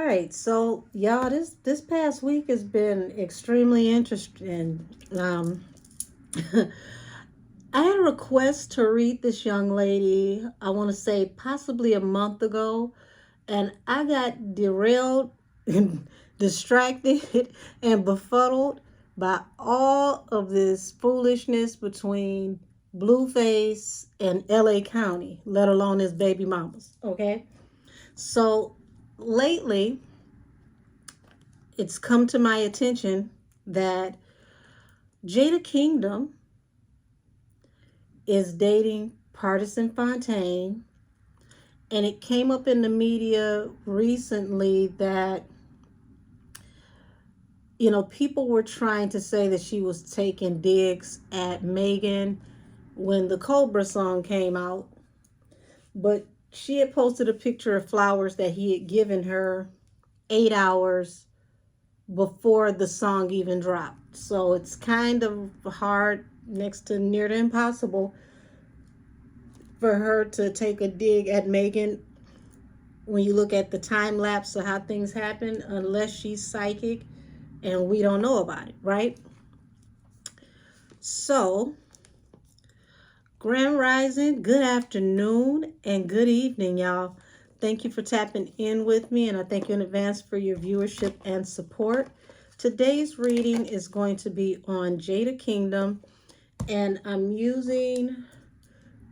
right, so y'all, this past week has been extremely interesting. I had a request to read this young lady. I want to say possibly a month ago, and I got derailed and distracted and befuddled by all of this foolishness between Blueface and LA County, let alone his baby mamas. Okay, so lately it's come to my attention that Jada Kingdom is dating Partisan Fontaine, and it came up in the media recently that people were trying to say that she was taking digs at Megan when the Cobra song came out, but she had posted a picture of flowers that he had given her 8 hours before the song even dropped. So it's kind of hard, next to near to impossible, for her to take a dig at Megan when you look at the time lapse of how things happen, unless she's psychic and we don't know about it, right? So, Grand Rising, good afternoon and good evening, y'all. Thank you for tapping in with me, and I thank you in advance for your viewership and support. Today's reading is going to be on Jada Kingdom, and I'm using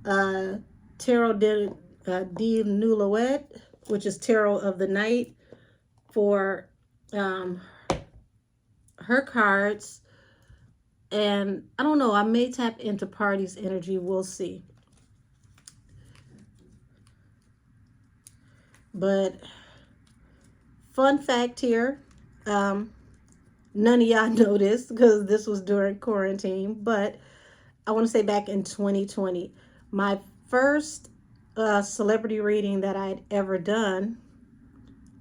Tarot de Nuit, which is Tarot of the Night, for her cards. And I don't know, I may tap into Party's energy. We'll see. But fun fact here, none of y'all know this because this was during quarantine, but I want to say back in 2020, my first celebrity reading that I'd ever done,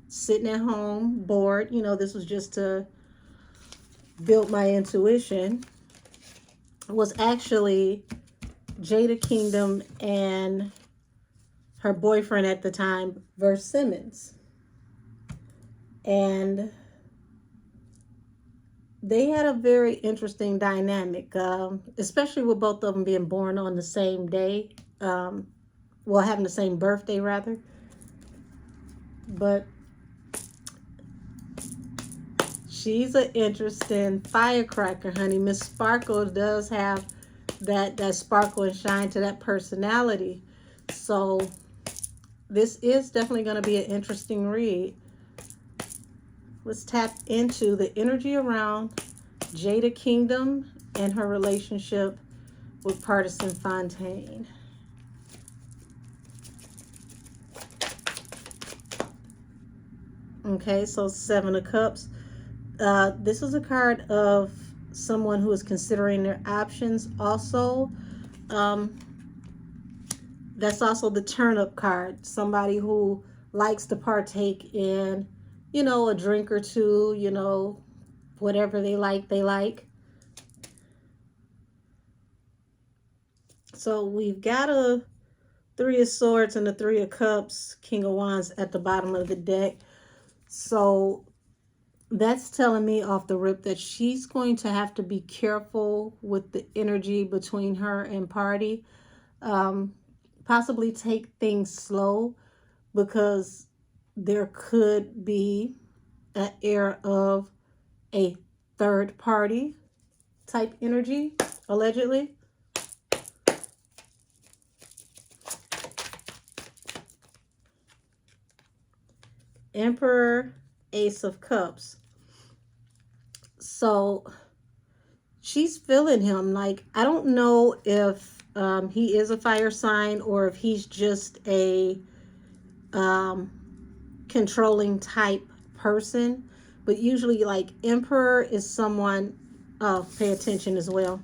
sitting at home, bored, this was just to build my intuition, was actually Jada Kingdom and her boyfriend at the time, Verse Simmons. And they had a very interesting dynamic, especially with both of them being born on the same day. Having the same birthday, rather. But she's an interesting firecracker, honey. Miss Sparkle does have that sparkle and shine to that personality. So this is definitely going to be an interesting read. Let's tap into the energy around Jada Kingdom and her relationship with Partisan Fontaine. Okay, so Seven of Cups. This is a card of someone who is considering their options. Also, that's also the turn-up card. Somebody who likes to partake in, a drink or two, whatever they like. So we've got a Three of Swords and the Three of Cups, King of Wands at the bottom of the deck. So that's telling me off the rip that she's going to have to be careful with the energy between her and Party. Possibly take things slow, because there could be an air of a third party type energy, allegedly. Emperor, Ace of Cups. So she's feeling him. Like, I don't know if he is a fire sign or if he's just a controlling type person. But usually, like, Emperor is someone, pay attention as well.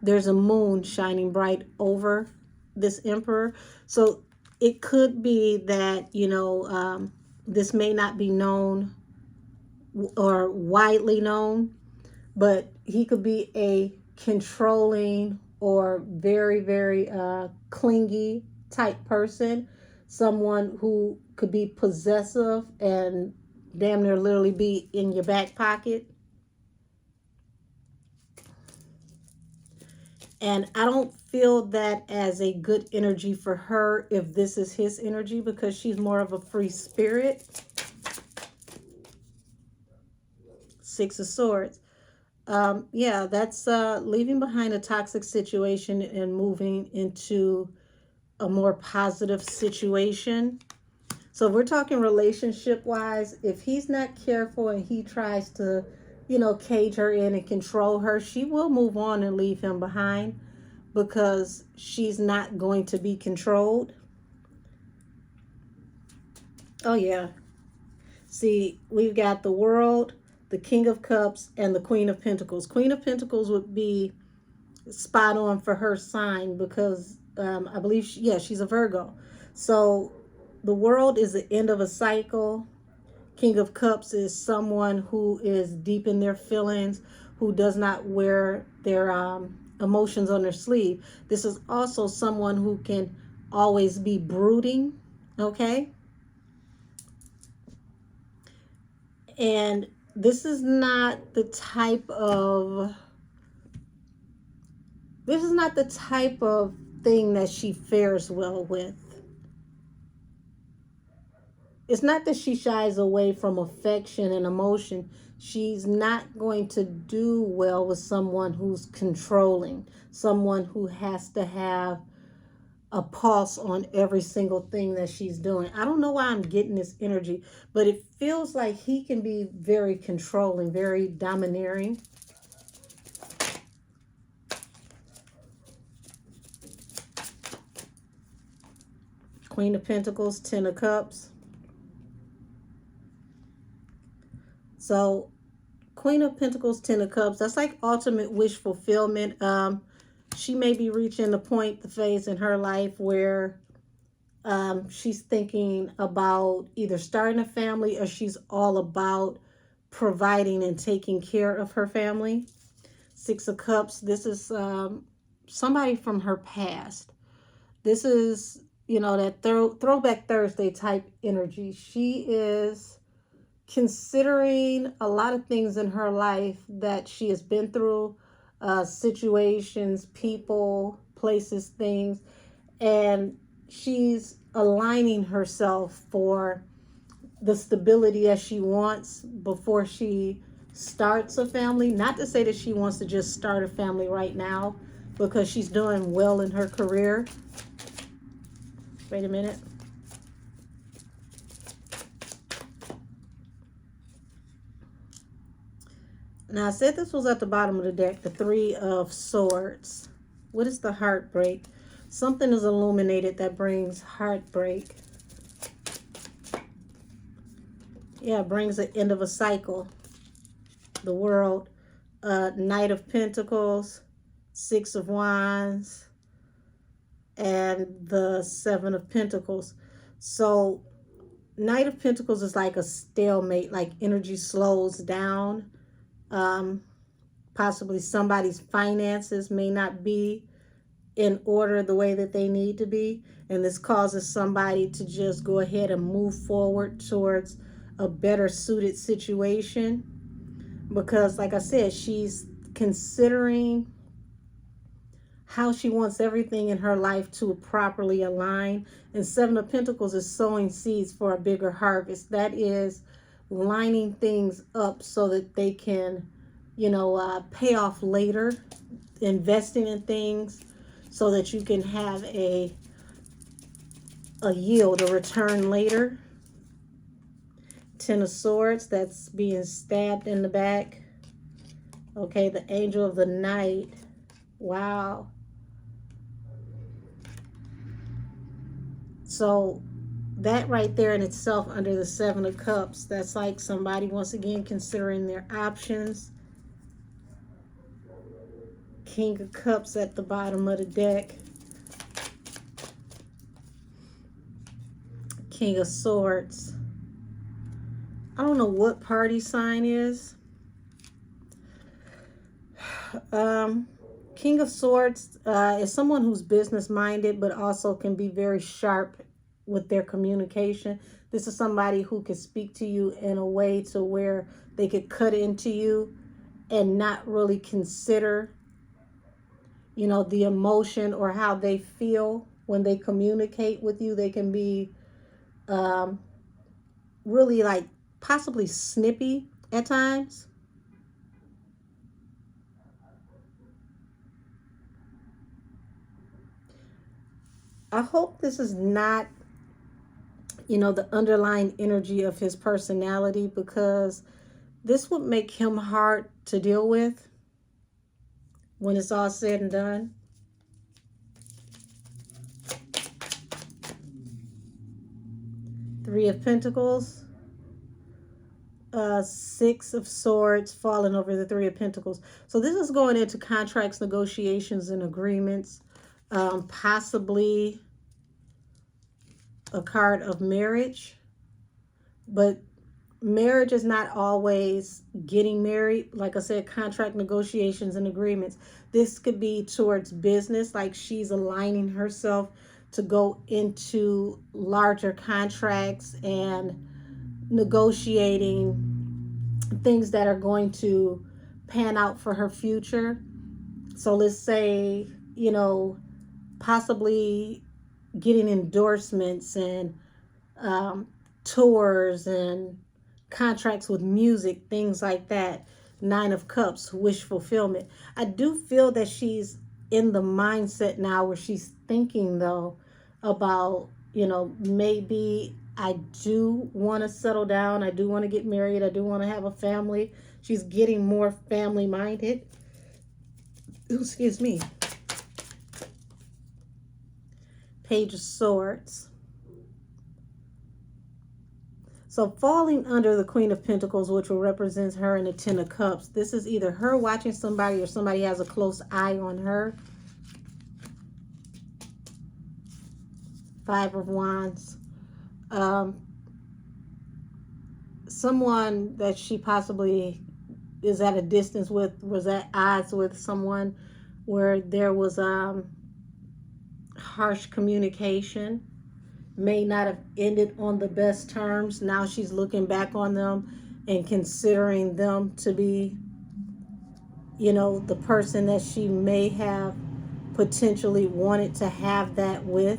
There's a moon shining bright over this Emperor. So it could be that, this may not be known or widely known, but he could be a controlling or very, very clingy type person. someone who could be possessive and damn near literally be in your back pocket. And I don't feel that as a good energy for her if this is his energy, because she's more of a free spirit. Six of Swords. Yeah, that's leaving behind a toxic situation and moving into a more positive situation. So if we're talking relationship wise, if he's not careful and he tries to, cage her in and control her, she will move on and leave him behind because she's not going to be controlled. Oh, yeah. See, we've got the World, the King of Cups, and the Queen of Pentacles. Queen of Pentacles would be spot on for her sign because I believe, she's a Virgo. So the World is the end of a cycle. King of Cups is someone who is deep in their feelings, who does not wear their emotions on their sleeve. This is also someone who can always be brooding, okay? And this is not the type of thing that she fares well with. It's not that she shies away from affection and emotion. She's not going to do well with someone who's controlling, someone who has to have a pulse on every single thing that she's doing. I don't know why I'm getting this energy, but it feels like he can be very controlling, very domineering. Queen of Pentacles, Ten of Cups. So Queen of Pentacles, Ten of Cups, that's like ultimate wish fulfillment. She may be reaching the phase in her life where she's thinking about either starting a family or she's all about providing and taking care of her family. Six of Cups, this is somebody from her past. This is, that throwback Thursday type energy. She is considering a lot of things in her life that she has been through, situations, people, places, things, and she's aligning herself for the stability that she wants before she starts a family. Not to say that she wants to just start a family right now, because she's doing well in her career. Wait a minute. Now, I said this was at the bottom of the deck, the Three of Swords. What is the heartbreak? Something is illuminated that brings heartbreak. Yeah, it brings the end of a cycle. The World, Knight of Pentacles, Six of Wands, and the Seven of Pentacles. So, Knight of Pentacles is like a stalemate, like energy slows down. Possibly somebody's finances may not be in order the way that they need to be, and this causes somebody to just go ahead and move forward towards a better suited situation, because like I said, she's considering how she wants everything in her life to properly align. And Seven of Pentacles is sowing seeds for a bigger harvest. That is lining things up so that they can pay off later, investing in things so that you can have a yield, a return later. Ten of Swords, that's being stabbed in the back. Okay, the Angel of the Night. Wow. So that right there in itself under the Seven of Cups, that's like somebody once again considering their options. King of Cups at the bottom of the deck. King of Swords. I don't know what party sign is. King of Swords is someone who's business minded, but also can be very sharp with their communication. This is somebody who could speak to you in a way to where they could cut into you and not really consider, the emotion or how they feel when they communicate with you. They can be um, really like possibly snippy at times. I hope this is not, the underlying energy of his personality, because this would make him hard to deal with when it's all said and done. Three of Pentacles, Six of Swords falling over the Three of Pentacles. So this is going into contracts, negotiations, and agreements. Possibly a card of marriage, but marriage is not always getting married. Like I said, contract, negotiations, and agreements. This could be towards business, like she's aligning herself to go into larger contracts and negotiating things that are going to pan out for her future. So let's say, possibly getting endorsements and tours and contracts with music, things like that. Nine of Cups, wish fulfillment. I do feel that she's in the mindset now where she's thinking, though, about, maybe I do want to settle down. I do want to get married. I do want to have a family. She's getting more family minded. Excuse me. Page of Swords. So falling under the Queen of Pentacles, which will represent her, in the Ten of Cups, this is either her watching somebody or somebody has a close eye on her. Five of Wands. Someone that she possibly is at a distance with, was at odds with someone where there was harsh communication, may not have ended on the best terms. Now she's looking back on them and considering them to be, the person that she may have potentially wanted to have that with.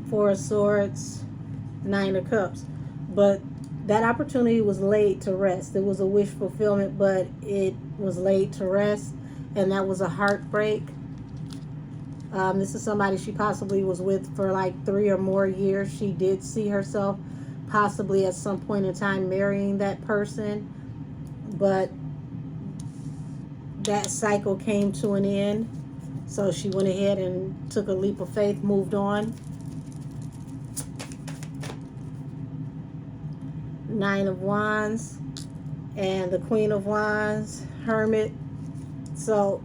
Four of Swords, Nine of Cups. But that opportunity was laid to rest. It was a wish fulfillment, but it was laid to rest, and that was a heartbreak. This is somebody she possibly was with for like 3 or more years. She did see herself possibly at some point in time marrying that person, but that cycle came to an end. So she went ahead and took a leap of faith, moved on. Nine of Wands and the Queen of Wands, Hermit. So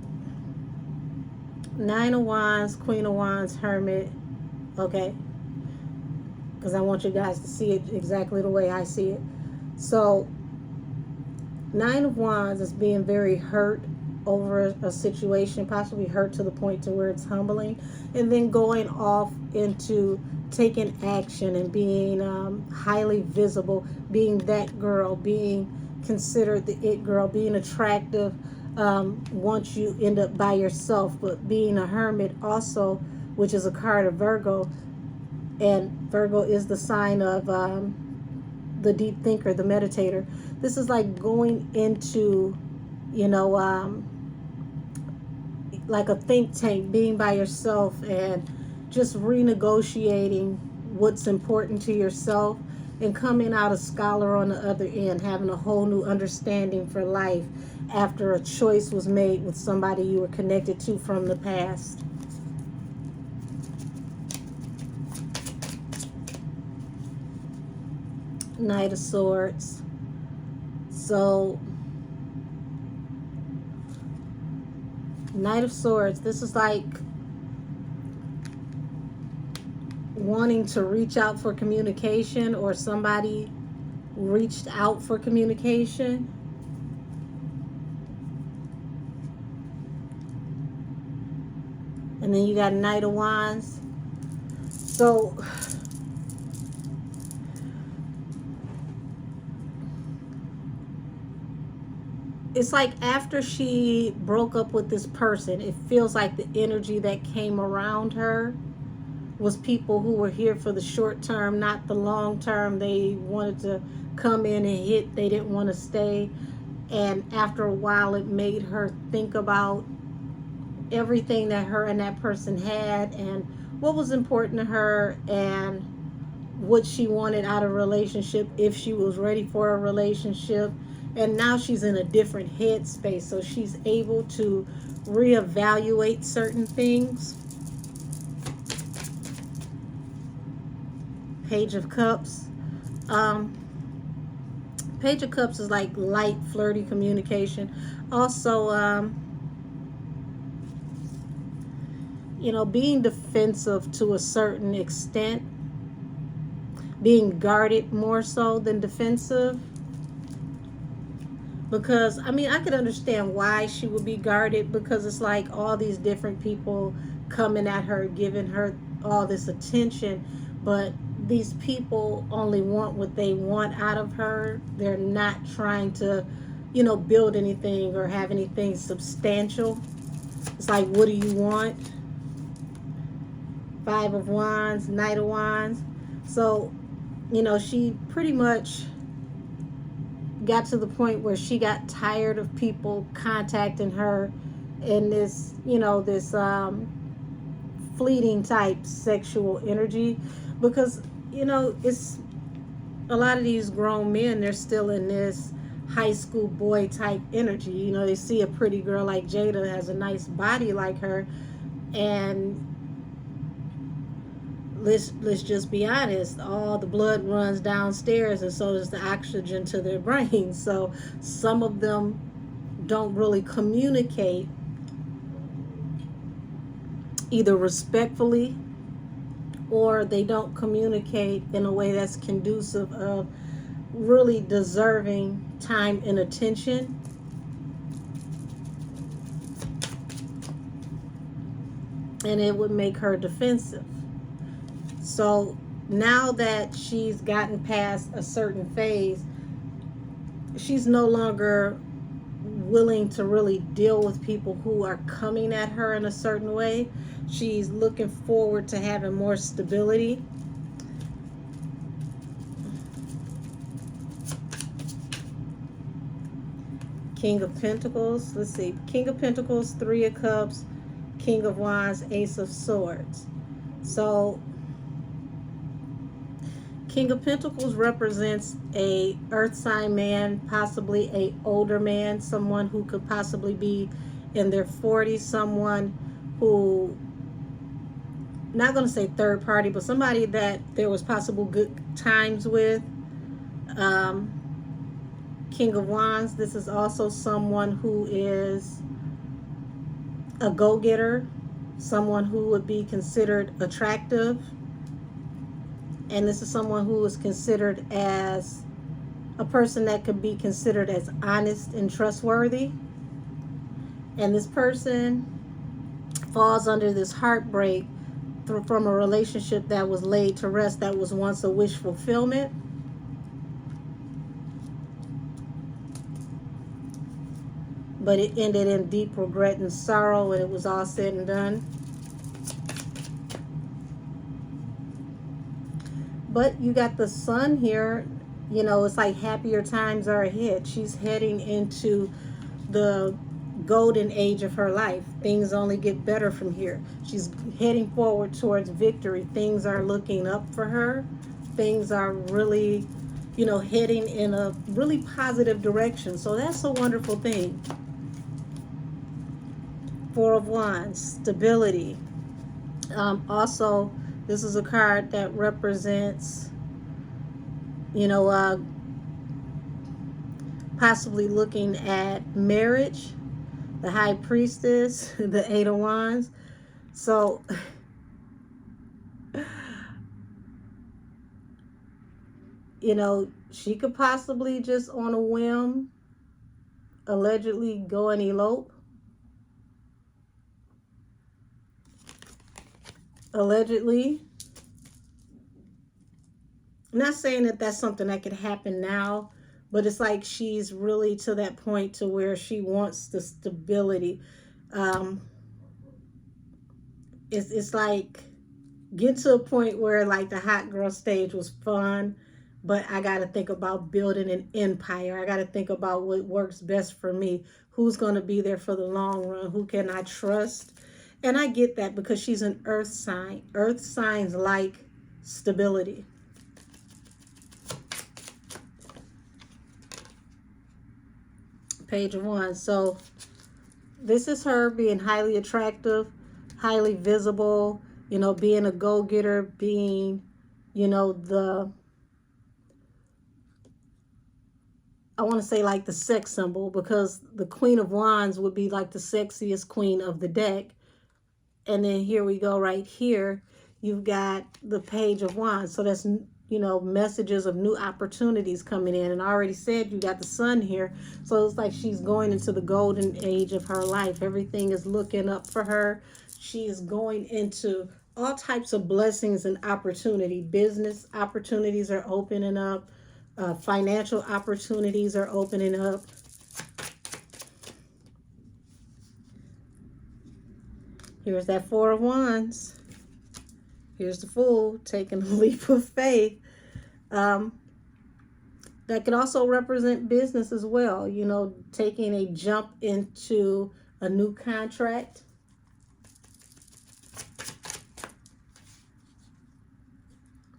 Nine of Wands, Queen of Wands, Hermit. Okay, because I want you guys to see it exactly the way I see it. So Nine of Wands is being very hurt over a situation, possibly hurt to the point to where it's humbling, and then going off into taking action and being highly visible, being that girl, being considered the it girl, being attractive once you end up by yourself, but being a hermit also, which is a card of Virgo, and Virgo is the sign of the deep thinker, the meditator. This is like going into, like a think tank, being by yourself and just renegotiating what's important to yourself and coming out a scholar on the other end, having a whole new understanding for life after a choice was made with somebody you were connected to from the past. Knight of Swords. So Knight of Swords, this is like wanting to reach out for communication, or somebody reached out for communication. And then you got Knight of Wands. So it's like after she broke up with this person, it feels like the energy that came around her was people who were here for the short term, not the long term. They wanted to come in and hit, they didn't want to stay. And after a while, it made her think about everything that her and that person had and what was important to her and what she wanted out of a relationship, if she was ready for a relationship. And now she's in a different headspace, so she's able to reevaluate certain things. Page of Cups. um Page of Cups is like light flirty communication. Also, being defensive to a certain extent, being guarded more so than defensive. Because I mean, I could understand why she would be guarded, because it's like all these different people coming at her, giving her all this attention, but these people only want what they want out of her. They're not trying to, build anything or have anything substantial. It's like, what do you want? Five of Wands, Knight of Wands. So, she pretty much got to the point where she got tired of people contacting her in this, this fleeting type sexual energy. Because, it's a lot of these grown men, they're still in this high school boy type energy. They see a pretty girl like Jada has a nice body like her, and let's just be honest, all the blood runs downstairs and so does the oxygen to their brains. So some of them don't really communicate either respectfully, or they don't communicate in a way that's conducive of really deserving time and attention. And it would make her defensive. So now that she's gotten past a certain phase, she's no longer willing to really deal with people who are coming at her in a certain way. She's looking forward to having more stability. King of Pentacles. Let's see. King of Pentacles, Three of Cups, King of Wands, Ace of Swords. So King of Pentacles represents a earth sign man, possibly a older man, someone who could possibly be in their 40s, someone who, not going to say third party, but somebody that there was possible good times with. King of Wands, this is also someone who is a go-getter, someone who would be considered attractive. And this is someone who is considered as a person that could be considered as honest and trustworthy. And this person falls under this heartbreak from a relationship that was laid to rest, that was once a wish fulfillment. But it ended in deep regret and sorrow when it was all said and done. But you got the Sun here. It's like happier times are ahead. She's heading into the golden age of her life. Things only get better from here. She's heading forward towards victory. Things are looking up for her. Things are really, heading in a really positive direction. So that's a wonderful thing. Four of Wands, stability. Also, this is a card that represents, possibly looking at marriage. The High Priestess, the Eight of Wands. So, she could possibly just on a whim, allegedly go and elope. allegedly. I'm not saying that that's something that could happen now, but it's like she's really to that point to where she wants the stability. Um, it's like get to a point where like the hot girl stage was fun, but I got to think about building an empire. I got to think about what works best for me. Who's going to be there for the long run? Who can I trust? And I get that because she's an earth sign. Earth signs like stability. Page 1. So this is her being highly attractive, highly visible, you know, being a go-getter, being, you know, I want to say like the sex symbol, because the Queen of Wands would be like the sexiest queen of the deck. And then here we go right here. You've got the Page of Wands. So that's, you know, messages of new opportunities coming in. And I already said you got the sun here. So it's like she's going into the golden age of her life. Everything is looking up for her. She is going into all types of blessings and opportunity. Business opportunities are opening up. Financial opportunities are opening up. Here's that Four of Wands. Here's the Fool taking a leap of faith. That could also represent business as well. You know, taking a jump into a new contract.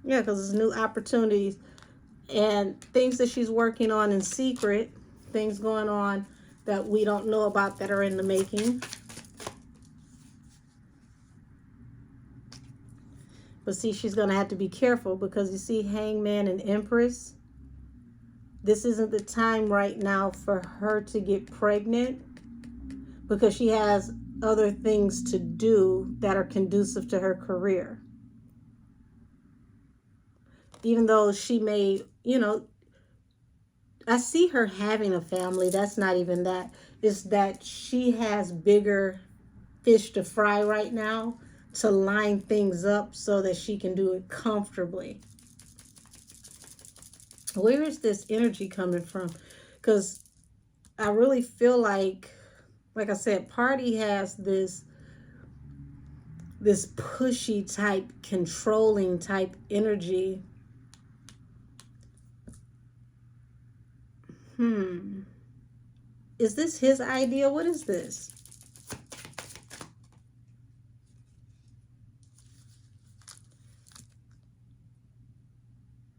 Yeah, because it's new opportunities and things that she's working on in secret. Things going on that we don't know about that are in the making. But see, she's going to have to be careful because you see Hangman and Empress. This isn't the time right now for her to get pregnant because she has other things to do that are conducive to her career. Even though she may, you know, I see her having a family. That's not even that. It's that she has bigger fish to fry right now to line things up so that she can do it comfortably. Where is this energy coming from? Because I really feel like I said, Party has this pushy type, controlling type energy. Is this his idea? What is this?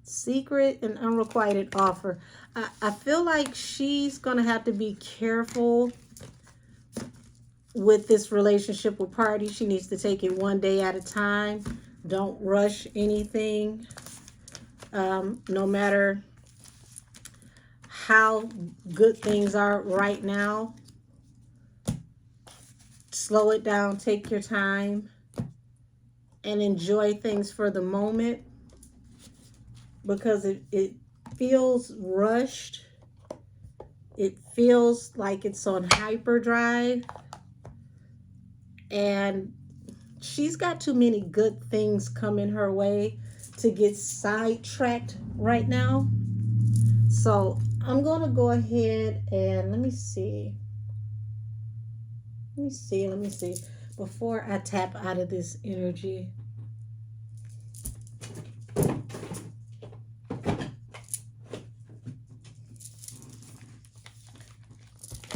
Secret and unrequited offer. I feel like she's going to have to be careful with this relationship with Party. She needs to take it one day at a time. Don't rush anything. No matter how good things are right now, slow it down, take your time, and enjoy things for the moment. Because it feels rushed. It feels like it's on hyperdrive. And she's got too many good things coming her way to get sidetracked right now. So I'm going to go ahead and let me see. Before I tap out of this energy.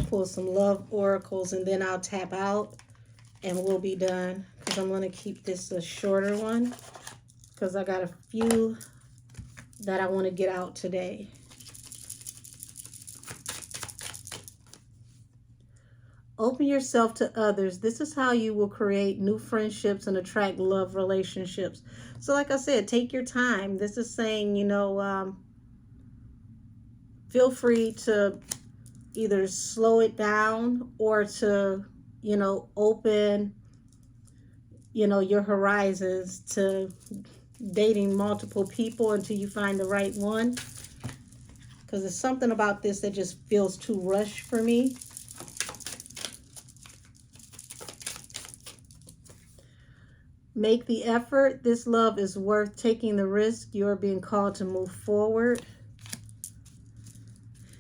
Pull some love oracles and then I'll tap out and we'll be done, because I'm going to keep this a shorter one because I got a few that I want to get out today. Open yourself to others. This is how you will create new friendships and attract love relationships. So like I said, take your time. This is saying, you know, feel free to either slow it down or to, you know, open, you know, your horizons to dating multiple people until you find the right one. Because there's something about this that just feels too rushed for me. Make the effort. This love is worth taking the risk. You're being called to move forward.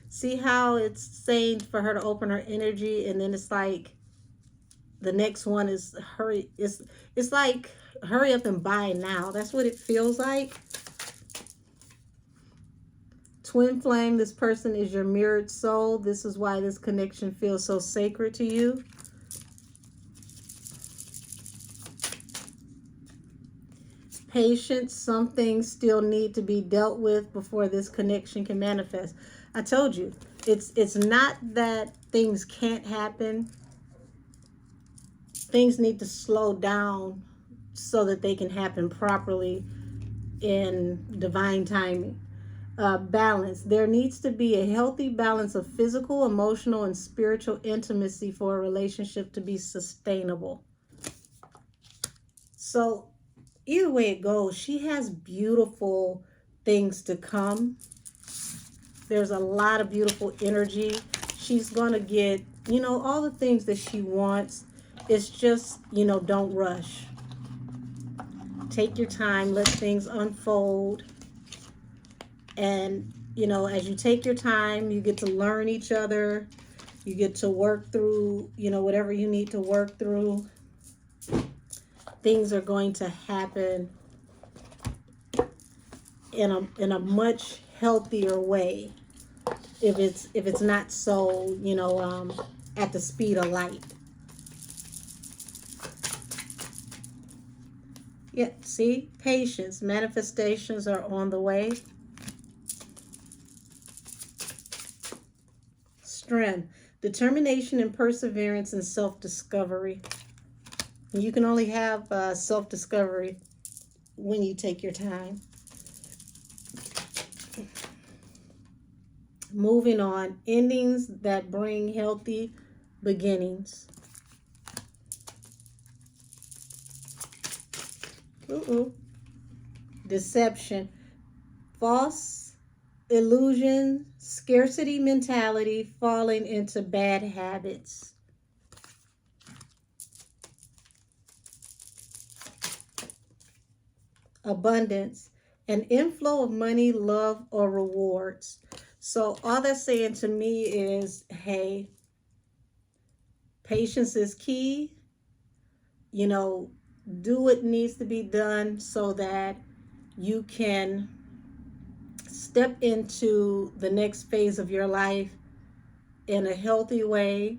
See how it's saying for her to open her energy, and then it's like the next one is hurry. It's like hurry up and buy now. That's what it feels like. Twin flame, this person is your mirrored soul. This is why this connection feels so sacred to you. Patience, some things still need to be dealt with before this connection can manifest. I told you, it's not that things can't happen. Things need to slow down so that they can happen properly in divine timing. Balance. There needs to be a healthy balance of physical, emotional, and spiritual intimacy for a relationship to be sustainable. So either way it goes, she has beautiful things to come. There's a lot of beautiful energy. She's going to get, all the things that she wants. It's just, don't rush. Take your time, let things unfold. And, as you take your time, you get to learn each other. You get to work through, whatever you need to work through. Things are going to happen in a much healthier way if it's not so, at the speed of light. Yeah, see? Patience. Manifestations are on the way. Strength. Determination and perseverance and self-discovery. You can only have self-discovery when you take your time. Moving on. Endings that bring healthy beginnings. Deception. False illusion, scarcity mentality, falling into bad habits. Abundance. An inflow of money, love, or rewards. So all that's saying to me is, hey, patience is key. Do what needs to be done so that you can step into the next phase of your life in a healthy way.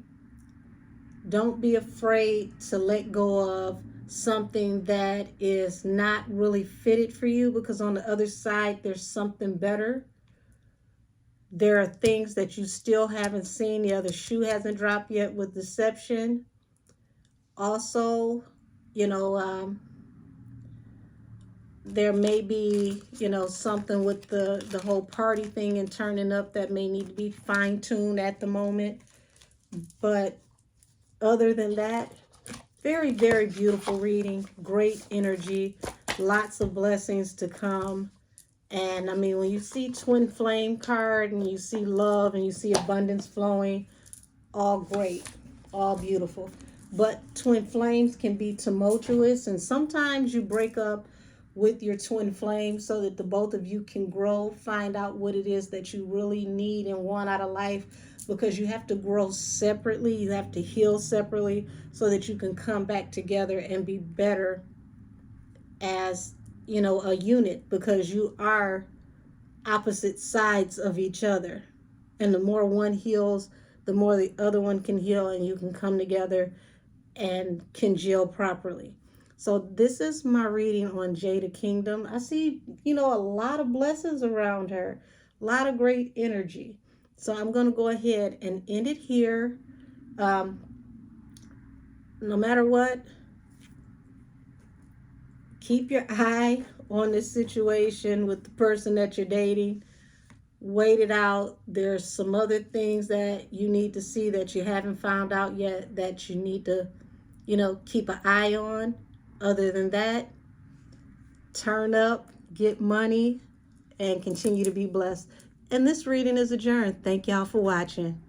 Don't be afraid to let go of something that is not really fitted for you, because on the other side, there's something better. There are things that you still haven't seen. The other shoe hasn't dropped yet with deception. Also, there may be, something with the whole party thing and turning up that may need to be fine-tuned at the moment. But other than that, very, very beautiful reading. Great energy. Lots of blessings to come. And I mean, when you see Twin Flame card and you see love and you see abundance flowing, all great, all beautiful. But twin flames can be tumultuous, and sometimes you break up with your twin flame so that the both of you can grow, find out what it is that you really need and want out of life, because you have to grow separately, you have to heal separately so that you can come back together and be better as, a unit, because you are opposite sides of each other. And the more one heals, the more the other one can heal, and you can come together and congeal properly. So this is my reading on Jada Kingdom. I see, a lot of blessings around her, a lot of great energy. So I'm going to go ahead and end it here. No matter what, keep your eye on this situation with the person that you're dating. Wait it out. There's some other things that you need to see that you haven't found out yet that you need to, keep an eye on. Other than that, turn up, get money, and continue to be blessed. And this reading is adjourned. Thank y'all for watching.